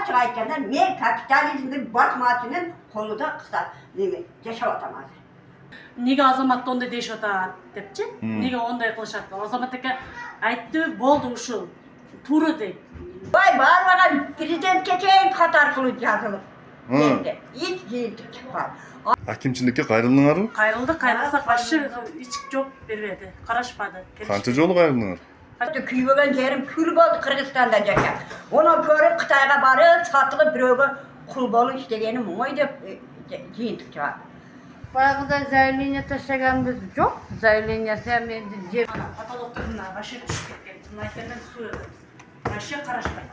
açık aytganda men kapitalizmdin batmasının konuda kısa yaşap atamaz. Nega azamatты onday deyiship atat depchi. Nega onday qilishadi? Azamat aka aytdi, bo'ldi uşul. To'g'ri deydi. Vay barmagan prezidentke teyin katar kılıç yazılıp. Hiç yiyintik çıkmaz. Akimchilikka qayrildiңarбы? Qayrildi, qayrilsak başı hiç job bermedi. Qarashmadi. Qancha jolu qayrildiңар? Hatta kuymagan yerim kül oldu Kırgızistan'da yaşar. Ona göre Kıtay'a barıp satılıp biröge kul bolu istediğini muğay dep yiyintik çıkar. Баяғыда заявление тастағанбыз жоқ. Заявление сәмен жер. Каталогтарына вообще түшүп кеткен. Мынайтардан суу вообще карашпайт.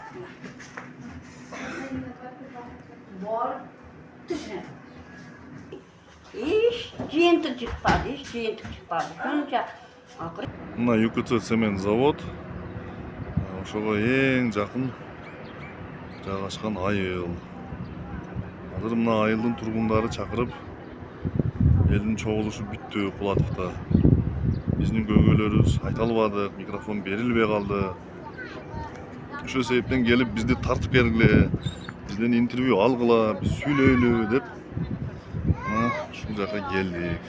Бар. Түшүн. Hiç yiyintik çıkmadı, hiç yiyintik çıkmadı. Sonuçta akır. Мына ЮКЦ цемент завод. Ошого эң жакын жайгашкан айыл. Азыр мына айылдын тургундары чакырып элдин чогулушу бүттү Кулатовдо. Биздин көйгөйлөрүбүз айта албадык, микрофон берилбей калды. Ошол себептен келип бизди тартып келгиле, бизден интервью алгыла, биз сүйлөйлү деп ушул жака келдик.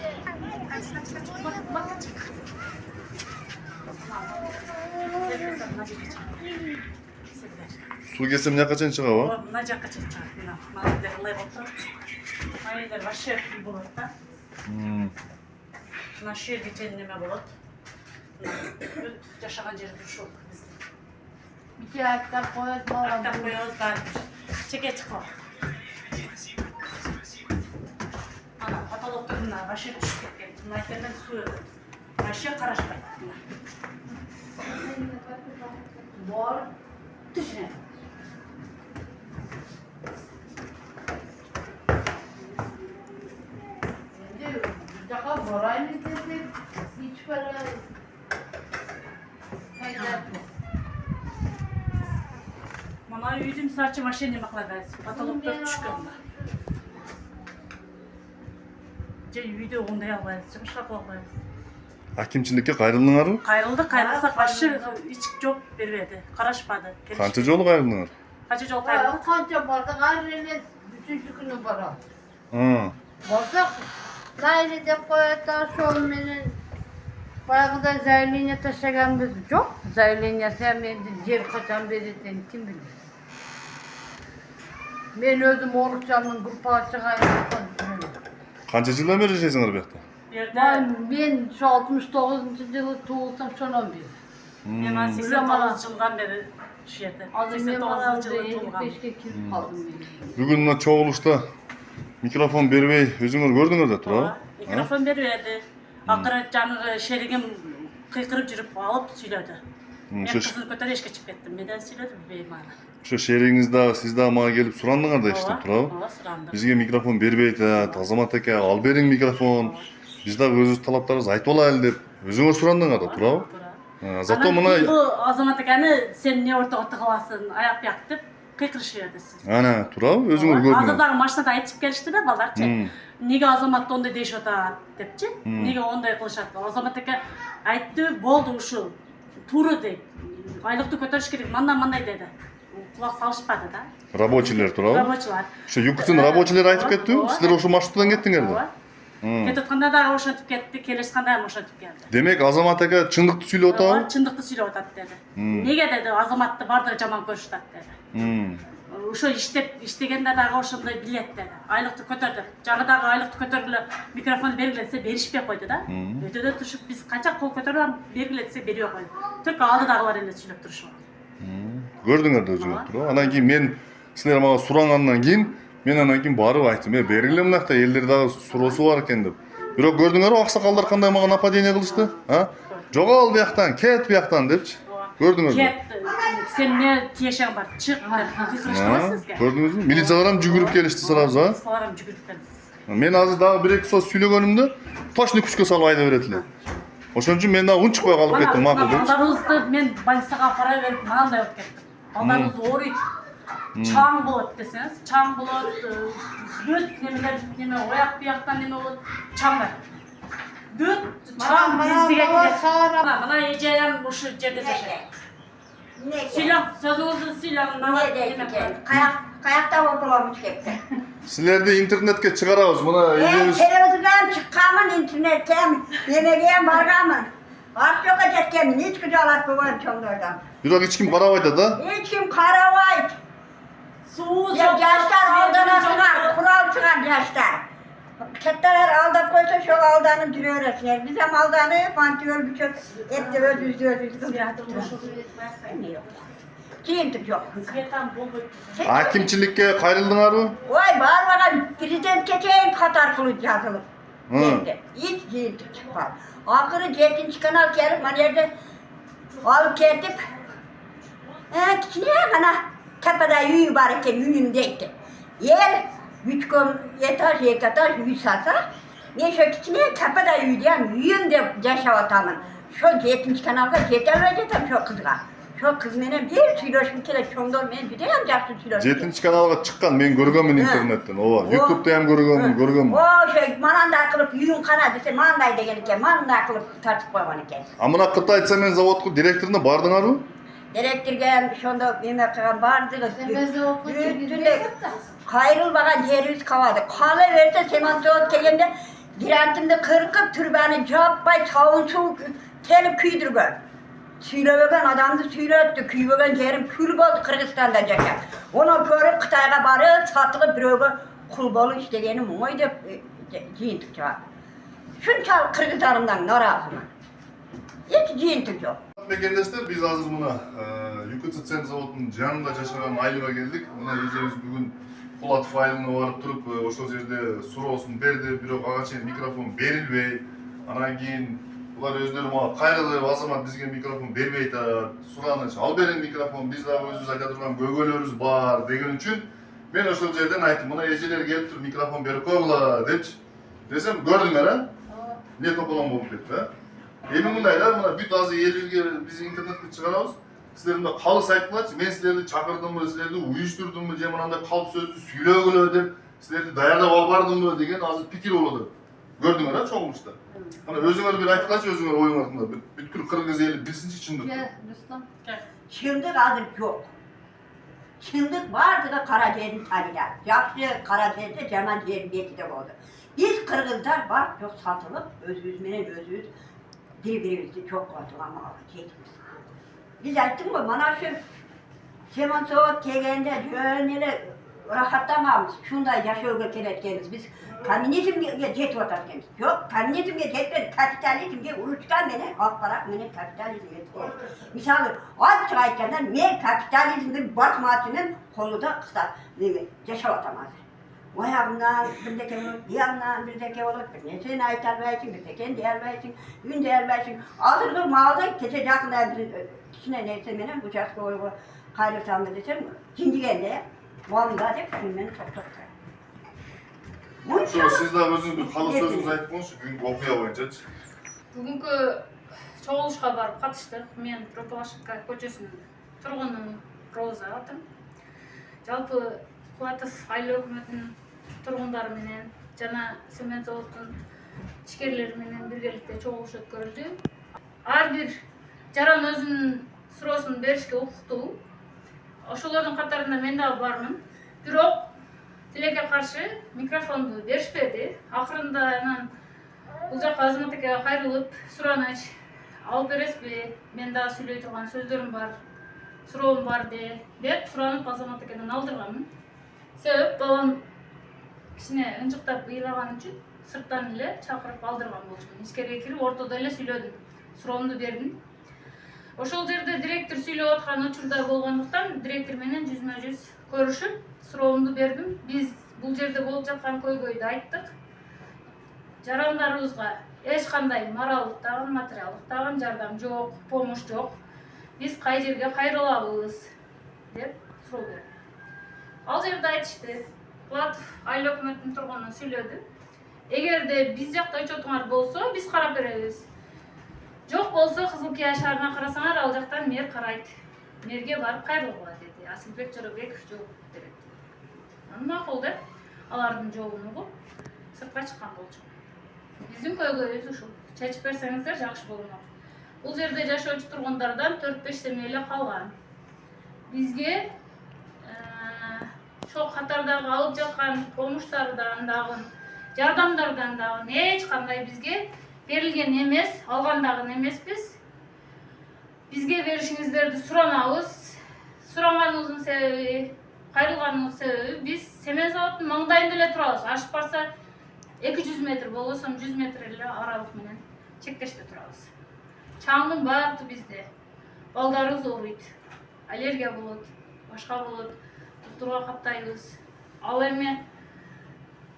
Суу келсе мына жака чейин чыгабы? Мына жакка чейин чыгат. Мына ылай болуп турат. Майдар вообще болот да. Мына шу жерге чейин неме болот. Жашаган жерибиз ушул биздин. Bir ayaklar koyuyoruz falan. Аттап коебуз баары. Чеке чыкпа. Ана каталогтарына вообще түшүп кеткен. Мынайтардан суу вообще карашпайт. Бар. Түшүн. Жака барайын десек, hiç para пайда жоқ. Мына үйдүн сачы вообще неме кылабыз. Каталогтор түшкөн да. Же үйдө ондай албайбыз, жумушка кыла албайбыз. Акимчиликке кайрылдыңарбы? Кайрылды, кайрылсак вообще hiç job бербеди. Карашпады. Канча жолу кайрылдыңар? Қанша жол кайрылдык? Kança bardak her емес, üçüncü günü baram. Bardak, Zayli de koyata şol menen. Баяғыда заявление тастағанбыз жоқ. Заявление сәменді жер қачан беретінін кім біледі. Мен өзім орықшамның группаға шығайын. Канча жылдан бери жашайсыңар бу жакта? Мен şu 69 жылы туылсам шонан бері. Мен 89 жылдан бери şu жерде. Азыр мен 89 баламды жылы туулгам. 55-ке кирип қалдым мен. Бүгүн мына чогулушта микрофон бербей өзүңөр көрдүңөр да турабы? Микрофон бербеди. Акыры жанагы шеригим кыйкырып жүрүп алып сүйлөдү. Мен кызын көтөрүп эшикке чыгып кеттим. Менден сүйлөдү беймана. Ошо шериңиз дагы сиз дагы мага келип сурандыңар да иште турабы? Ооба, сурандым. Бизге микрофон бербей атат, Азамат ака ал бериң микрофон. Биз дагы өзүбүз талаптарыбызды айтып алайлы деп өзүңөр сурандыңар да турабы? Зато мына Азамат аканы сен эмне ортого тыгыласың, аяк бияк деп кыйкырышып берди сиз. ана турабы өзүңөр көрдүңөр. Азыр дагы машинада айтып келишти да балдарчы. Неге Азаматты ондай дейишип атат депчи. Неге ондай кылышат? Азамат ака айтты, болду ушул. Туура дейт. Айлыкты көтөрүш керек, мындай деди. Кулак салышпады да. Рабочийлер турабы? Рабочилар. Ошо ЮКЦнын рабочийлери айтып кеттиби? Силер ошо маршруттан кеттиңер да? Кетип атканда дагы ошентип кетти, келишканда дагы ошентип келди. Демек Азамат ака чындыкты сүйлөп атабы? Чындыкты сүйлөп атат деди. Неге деди Азаматты бардыгы жаман көрүшүп атат деди. Ошо иштегенде дагы ошондой билет деди. Айлыкты көтөрдү. Жагы дагы айлыкты көтөргүлө микрофон бергилесе беришпей койду да. Өтөдө турушуп биз канча кол көтөрөм бергилесе бербей койду. Только алдыдагылар эле сүйлөп турушуп. Көрдүңөр да өзүңөр турабы? Анан кийин мен силер мага сурангандан кийин мен анан кийин барып айттым, бергиле мынакта элдер дагы суроосу бар экен деп. Бирок көрдүңөрбү аксакалдар кандай мага нападение кылышты? Жогол бияктан, кет бияктан депчи. Көрдүңөрбү? Кет, сен не тиешең бар, чык деп кыйкырыштыбы сизге? Көрдүңүзбү? Милициялар ham жүгүрүп келишти сразу, а? Милициялар ham жүгүрүп келди. Мен азыр дагы 1-2 сөз сүйлөгөнүмдө точно күчкө салып айдап берет эле. Ошон үчүн мен дагы унчукпай калып кеттим, макул депчи. Балдарыбызды мен больницага апара берип мынандай болуп кеттим. Балдарыбыз ооруйт. Чаң болот десеңиз, чаң болот, бүт неме ояк бияктан неме болот, чаңдар. Бүт чаң бизге келет. Мына эжем ушу жерде жашайт. Сүйлөң, сөзүңүздү сүйлөң. Ne deydi ki? Kayak Kayakta okulamış hepsi. Sizlerdi internetke çıkarabız. Buna ejemiz Televizyondan çıkkamın, internetten, yemeğe vargamın. Artık yok edecekken, hiç güzel alat babam çoğunlardan. Biroq hiç kim qaravayda da. Hiç kim karavay. Suğu Ya yaşlar aldana çıkar, kural çıkar yaşlar. Ketteler aldap koysa şu aldanı duruyorlar. Bizim aldanı pantiyol bir çok hep de öz Ne yok. Kiyintik yok. Svetan bol bol. Hakimçilikке qayryldыңарбы? Vay var bakalım prezident geçen Katar kılıç yazılıp. Hı. Geldi. Hiç kiyintik çıkmaz. Akırı 7. kanal gelip manerde alıp gelip kiçine bana tepede yüyü var iken yüyümdeydi. Yer 3 gün etaj 100 satsa ne şu kiçine tepede yüyü diyen yüyüm de yaşavatamın. Şu 7. kanalda yeterli şu kızga. Şu kız mene bir siloş bir kere çoğundur men bir de hem jaksın siloş. 7 kanalga çıkkan men görgönmün internetten. Ova. YouTube'da hem görgönmün. O şey mananda kılıp yüyün kana dese manday degen eken mananda kılıp tartıp koyman eken. Amına kıta aytsa men zavodku direktoruna bardыңарбы? Direktirgen şonda yemek kılan vardı. Sebeze okul Dünde kayrılmagan yerimiz kavadı. Kalı verse semantiyot kelende direntimde kırkıp türbeni cappay savunçul telip küydürgön. Süylögen adamdı süylöttü. Küylögen yerim kül oldu Kırgızistan'da ceket. Onu görüp Kıtay'a barıp satılıp biröge kul bolu iştegeni muğaydı ciyintik cevap. Şunçal Kırgızistan'ımdan narazımın. Hiç ciyintik yok. Мекендештер, biz азыр мына Юкуци цемент заводунун жанында жашаган айылга келдик. Мына эжебиз бүгүн Кулатов айылына барып туруп, ошол жерде суроосун берди, бирок ага чейин микрофон берилбей. Анан кийин булар өздөрү мага кайрылып, азамат бизге микрофон бербей атат. Сураныч, ал берин микрофон, биз дагы өзүбүз айта турган көйгөйлөрүбүз бар деген үчүн мен ошол жерден айттым, мына эжелер келип туруп микрофон берип койгула депчи. Десем, көрдүңөр а? Не тополоң болуп кетти, а? Эми мындай да, мына бүт азыр элге биз интернетке чыгарабыз. Силер мында калыс айткылачы, мен силерди чакырдымбы, силерди уюштурдумбу, же мындай калп сөздү сүйлөгүлө деп, силерди даярдап алып бардымбы деген азыр пикир болуп атат. Көрдүңөр а чогулушта. Ана өзүңөр бир айткылачы, өзүңөр оюңарды. Бүткүл кыргыз эли билсинчи чындыкты. Rustam. Çıldık adı yok. Çıldık vardı da Karadeniz'in tanıyla. Yakşı Karadeniz'de Cemal Cemiyeti oldu. Biz Kırgızlar var yok satılıp özümüzün özümüz birbirimizi çok koyduk ama çekimiz. Biz ettik mi bana şu Cemal Soğuk kelgende öyle rahatlamamız. Şunda yaşıyor gerekeniz biz komünizmge jet vatandaşız. Yok komünizmge jetmedi, kapitalizmge uçtan beni halklara beni kapitalizmge jetmedi. Misal az çıkarken men kapitalizmin batmasının konuda kısa yaşavatamaz. O yandan bir de kemer, bir yandan bir de kemer, bir ne sen aytar versin, bir de kendi yer versin, gün değer versin. Hazırdır malda keçe yakında kişine neyse benim bıçak koyuyor, kayrırsam da desem, cincigende malında hep beni çok Ошо сиз дагы өзүңүздүн калыс сөзүңүздү айтып коюңузчу бүгүнкү окуя боюнчачы. Бүгүнкү чогулушка барып катыштык. Мен Тропалашевка көчөсүнүн тургунумун, Роза атым. Жалпы Кулатов айыл өкмөтүнүн тургундары менен жана цемент заводунун ишкерлери менен биргеликте чогулуш өткөрүлдү. Ар бир жаран өзүнүн суроосун беришке укуктуу. Ошолордун катарында мен дагы бармын. Бирок тилекке каршы микрофонду беришпеди. Акырында анан бул жака азамат экеге кайрылып, сураныч, алып бересизби? Мен дагы сүйлөй турган сөздөрүм бар, суроом бар деп суранып азамат экеден алдырганмын. Себеп балам кичине ынжыктап ыйлаган үчүн сырттан эле чакырып алдырган болчумун. Ичкерге кирип ортодо эле сүйлөдүм. Суроомду бердим. Ошол жерде директор сүйлөп аткан учурда болгондуктан директор менен жүзмө-жүз көрүшүп суроомду бердим. Биз бул жерде болуп жаткан көйгөйдү айттык. Жарандарыбызга эч кандай моралдык дагы, материалдык дагы жардам жок, помощь жок. Биз кай жерге кайрылабыз деп суроо берди. Ал жерде айтышты. Кулатов айыл өкмөтүнүн тургуну сүйлөдү. Эгерде биз жакта учетуңар болсо, биз карап беребиз. Жок болсо Кызылкия шаарына карасаңар, ал жактан мэр карайт. Мэрге барып кайрылгыла деди. Асылбек Жарабеков жооп берет. Макул деп алардын жообун угуп сыртка чыккан болчумун. Биздин көйгөйүбүз ушул. Чечип берсеңиздер жакшы болмок. Бул жерде жашоочу тургундардан 4-5 семей эле калган. Бизге ошол катардагы алып жаткан помуштардан дагы, жардамдардан дагы эч кандай бизге берилген эмес, алган дагы эмеспиз. Бизге беришиңиздерди суранабыз. Суранганыбыздын себеби, кайрылганыбыздын себеби биз семен заводдун маңдайында эле турабыз. Ашып барса 200 метр болбосо 100 метр эле аралык менен чектеште турабыз. Чаңдын баары бизде. Балдарыбыз ооруйт, аллергия болот, башка болот, доктурга каттайбыз. Ал эми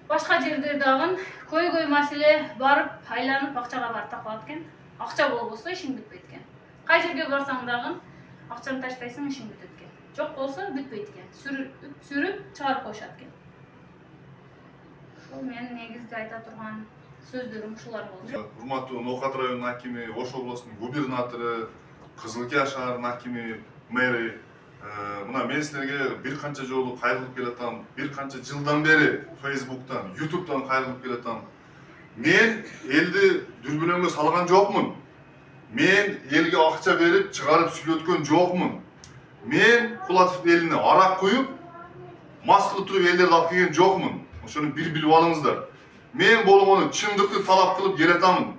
башка жерде дагы көйгөй маселе барып, айланып акчага барып такалат экен. Акча болбосо ишиң бүтпөйт экен. Кай жерге барсаң дагы акчаны таштайсың, ишиң бүтөт экен. Жок болсо бүтпөйт экен. Сүрүп чыгарып коюшат экен. Ушул менин негизги айта турган сөздөрүм ушулар болду. Урматтуу Ноокат районунун акими, Ош областынын губернатору, Кызылкия шаарынын акими, мэри, мына мен силерге бир канча жолу кайрылып келатам, бир канча жылдан бери Facebook'тан, YouTube'дан кайрылып келатам. Мен элди дүрбүнөнгө салган жокмун. Мен элге акча берип, чыгарып сүйлөткөн жокмун. Мен Кулатов элине арак куюп, мас кылып туруп элдерди алып келген жокмун. Ошону бир билип алыңыздар. Мен болгону чындыкты талап кылып келатамын.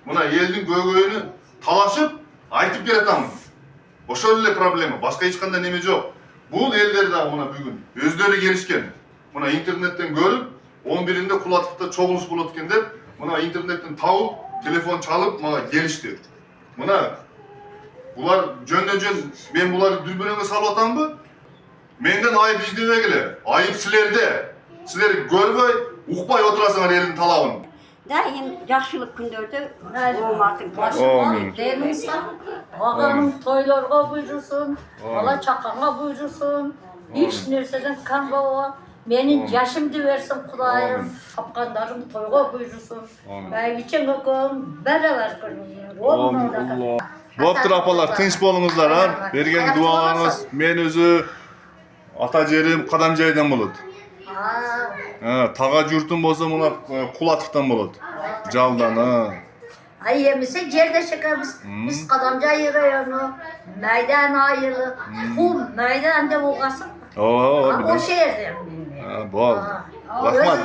Мына элдин көйгөйүнү талашып, айтып келатамын. Ошол эле проблема, башка эч кандай неме жок. Бул элдер да мына бүгүн өздөрү келишкен. Мына интернеттен көрүп, 11-inde Кулатовда чогулуш болот экен деп, мына интернеттен табып, телефон чалып, мага келишти. Мына булар жөн мен буларды дүрбүнөнгө салып атамбы? Менден айып издебегиле. Айып силерде. Силер көрбөй, укпай отурасыңар элдин талабын. Дайым жакшылык күндөрдө оомартын Амин. Денің сау, ағаның тойларға бұйырсын, бала чақаңа бұйырсын, еш нәрседен кам болма. Менің жашымды берсін Құдайым, тапқандарым тойға бұйырсын. Бәйбічең өкім, бәрі көрмейін. Боптур апалар, тынч болуңуздар, а? Берген дуаларыңыз мен өзү ата жерим Кадам жайдан болот. Тага журтум болсо мына Кулатовдон болот. Жалдан, Ай емесе жерде шекеміз, біз Қадамжай району, Майдан айылы, Хум, Майдан деп оғасың. О, О жерде. бол. Рахмат.